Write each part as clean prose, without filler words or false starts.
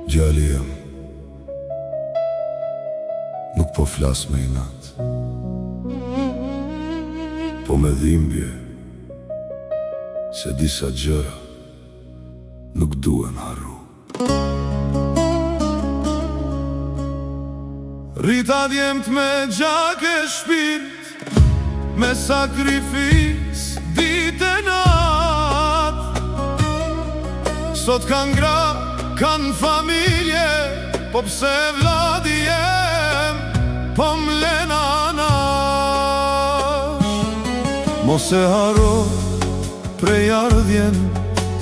Gjali jem, nuk po flas me inat, po me dhimbje, se disa gjëra nuk duen harru. Rita djemt me gjak e shpirt, me sakrifis dit e nat. Sot kan gra, kan familje, po pse vladi jem, po m'len anash. Mos e haro prej ardhjen,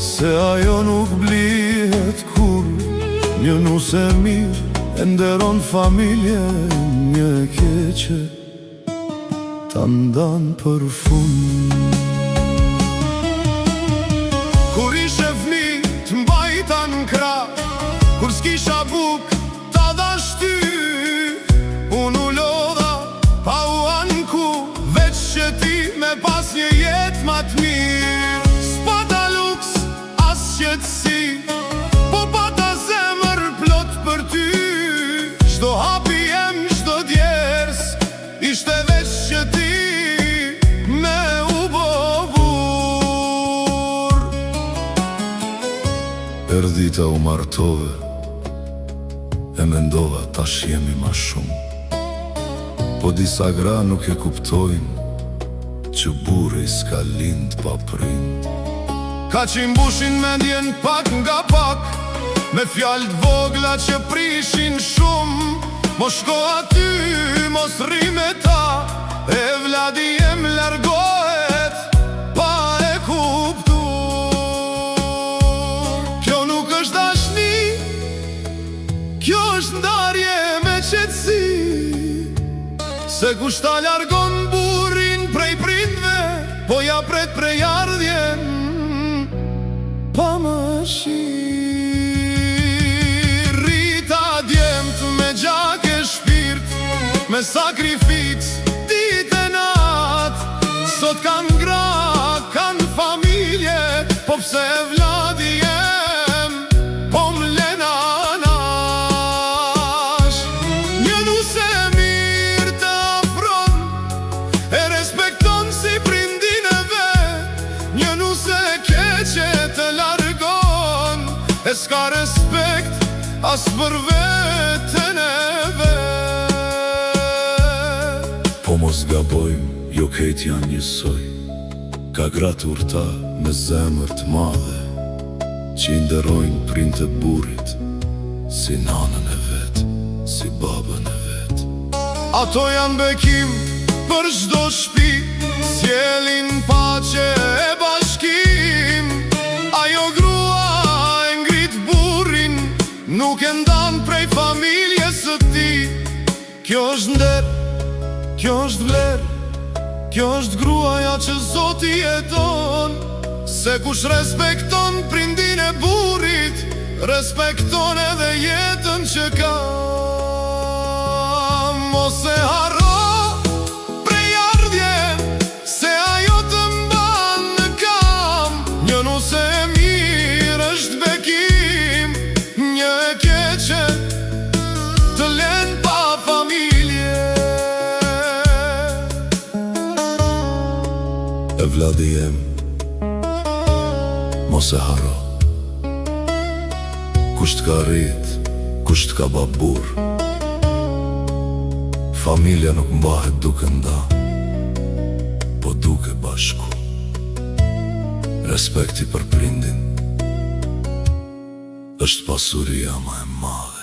se ajo nuk blihet kur. Një nuse mirë e nderon familje, një keqe ta ndan për fund. Kur ishe fmit m'bajta n'krah, kur s'kisha buk ta dash ty, unë u lodha pa u anku, veç që ti me pas një jet ma t'mirë. S'pata luks, as qetësi, po pata zemër plot për ty. Çdo hapi jem, çdo djers, ishte veç që ti me u bovur. Erdita u martove, e mendova tash jemi ma shumë, po disa gra nuk e kuptojnë që burri s'ka lind pa prind. Ka që mbushin mendjen pak nga pak, me fjallë t'vogla që prishin shumë. Mos shko aty, mos rri me ta, e vladi jem largohet pa e kuptur. Kjo nuk është dashni, kjo është ndarje me qetësi, se kush ta largon burrin prej prindve, po ja pret prej ardhjen pa më shi. Rita djemt me gjak e shpirt, me sakrific dit e nat. Sot kan gra, kan familje, po pse vladi jem, po m'len anash. Një nuse mirë të afron, e respekton si prindin e vet. Një nuse keqe të largon, e s'ka respekt as për vetën e vet. Po mos gabojmë, jo kejt janë njësoj. Ka gratë urta me zemër t'madhe, që i nderojnë prindë të burrit, si nanën e vet, si babën e vet. Ato janë bekim për çdo shtëpi, sjellin paqe e bashkim. Ajo grua e ngrit burrin, nuk e ndan prej familjes së tij. Kjo është nder, kjo është vler, kjo është gruaja që Zoti e don. Se kush respekton prindin e burrit, respekton edhe jetën që ka. Mos e harro prej ardhjen, se ajo të mban në kam. Një nuse e mirë është bekim, një e keqe të len pa familje. E vladi jem, mos e harro. Kusht ka rrit, kusht ka babur, familja nuk mbahet duke nda, po duke bashku. Respekti për prindin është pasuria ma e madhe.